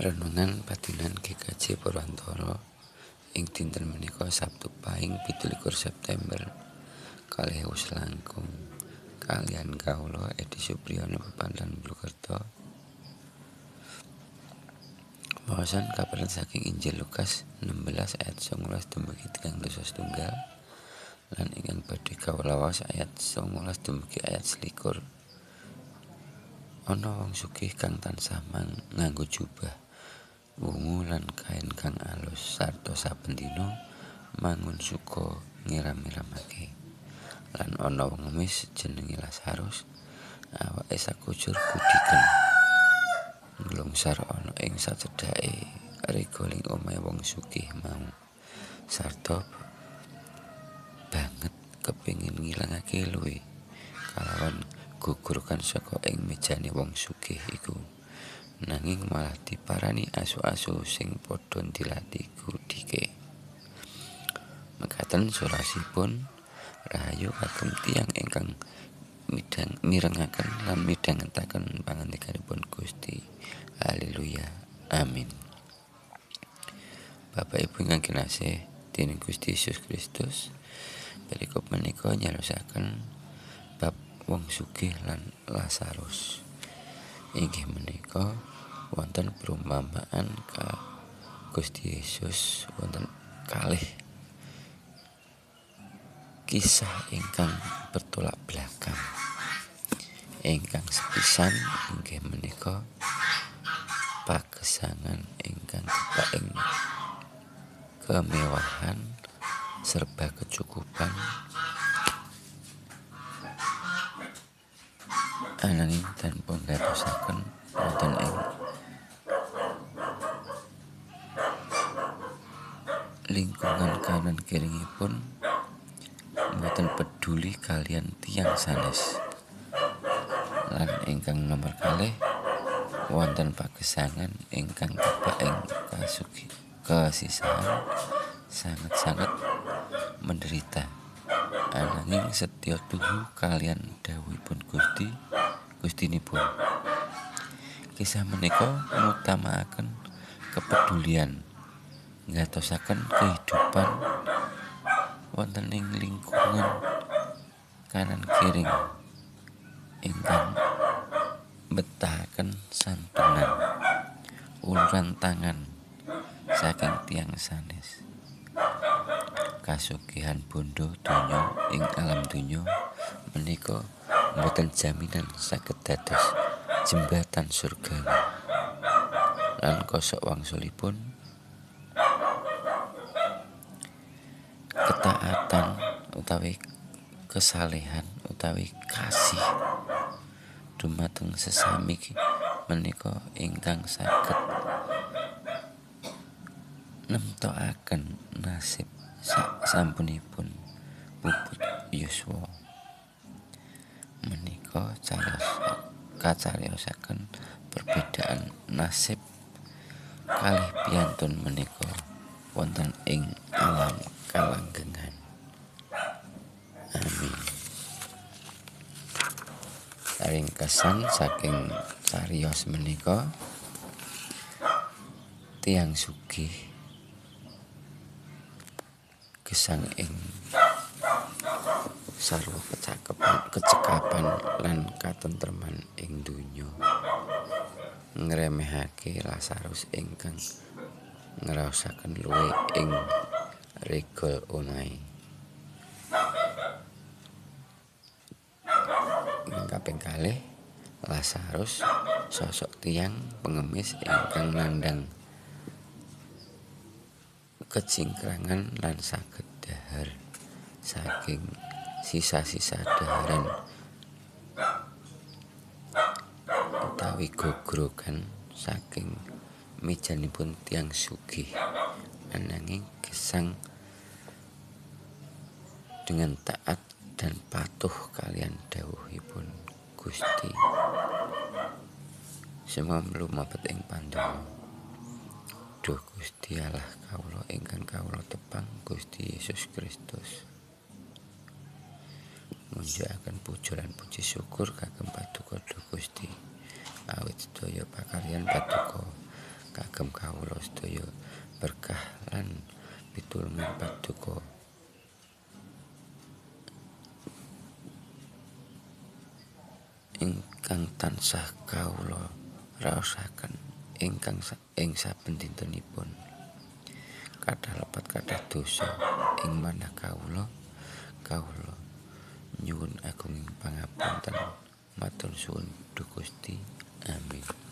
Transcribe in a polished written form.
Renungan Padinan GKJ Purwantara ing dinten menika Sabtu Pahing 17 September 2000 langkung kaliyan kawula Edi Supriyana Pepandan Bulukerto. Maosan kaparan saking Injil Lukas 16 ayat 19 dumugi 31 lan ingkang badhe kawula waos ayat 19 dumugi ayat 21. Ana wong sugih kang tansah nganggo jubah wungu lan kain kang alus sarta saben dina mangun suka ngiram-iramake. Lan ana wong ngemis jenenge Lazarus, awake sakujur budiken nglungsar ana ing sacedhake regoling omahe wong sugih mau, sarta banget kepengin ngilangake luwih kalawan gugurkan saka ing mejane wong sugih iku, nanging malah diparani asu-asu sing padha ndilati gudike. Mekaten surasipun rahayu kagem tiyang ingkang mirengaken lan midhangetaken pangandikanipun Gusti. Haleluya. Amin. Bapak Ibu ingkang kinasih dening Gusti Yesus Kristus, perikop menika nyalusaken bab wong sugih lan Lazarus. Inggih menika wonten perumpamaan ka Gusti Yesus wonten kalih kisah ingkang bertolak belakang. Ingkang sepisan inggih menika pagesangan ingkang kepaing kemewahan serba kecukupan, ananging tanpa ngatosaken wonten ing lingkungan kanan kiringipun mboten peduli kalian tiyang sanes. Lan ingkang nomor kalih wonten pagesangan ingkang kepaing kasisahan sangat-sangat menderita, ananging setya tuhu kalian dawuhipun Gustinipun. Kisah menika ngutamakaken kepedulian, ngatosaken kehidupan wonten ing lingkungan kanan kiring ingkang betahaken santunan uluran tangan saking tiyang sanes. Kasugihan bondo donya ing alam donya menika mboten jaminan saged dados jembatan surgawi. Lan kosok wangsulipun ketaatan utawi kesalehan utawi kasih dumateng sesami menika ingkang saged nemtokaken nasib sampunipun puput yuswa. Menika kacariosaken perbedaan nasib kalih piyantun menika wonten ing alam kalanggengan. Amin. Ringkesan saking cariyos menika, tiyang sugih gesang ing sarwa kecekapan lan katentreman ing donya, ngremehake Lazarus ingkang ngraosaken luwih ing regol omahe. Kaping kalih Lazarus sosok tiyang pengemis ingkang nandhang kecingkrangan lan saged dhahar saking sisa-sisa dhaharan utawi gogrogan saking mejanipun tiyang sugih, ananging gesang dengan taat dan patuh kalian dawuhipun Gusti. Semua mlumapet ing pandonga. Duh Gusti Allah kawula ingkang kawula tepang Gusti Yesus Kristus. Munjukaken puja lan puji syukur kagem Paduka Duh Gusti. Awit sedaya pakaryan Paduka kagem kawula sedaya berkah lan pitulungan paduka ingkang tansah kawula raosaken ing saben dintenipun. Kathah lepat kathah dosa ing manah kawula nyuwun agunging pangapunten. Matur suwun Duh Gusti. Amin.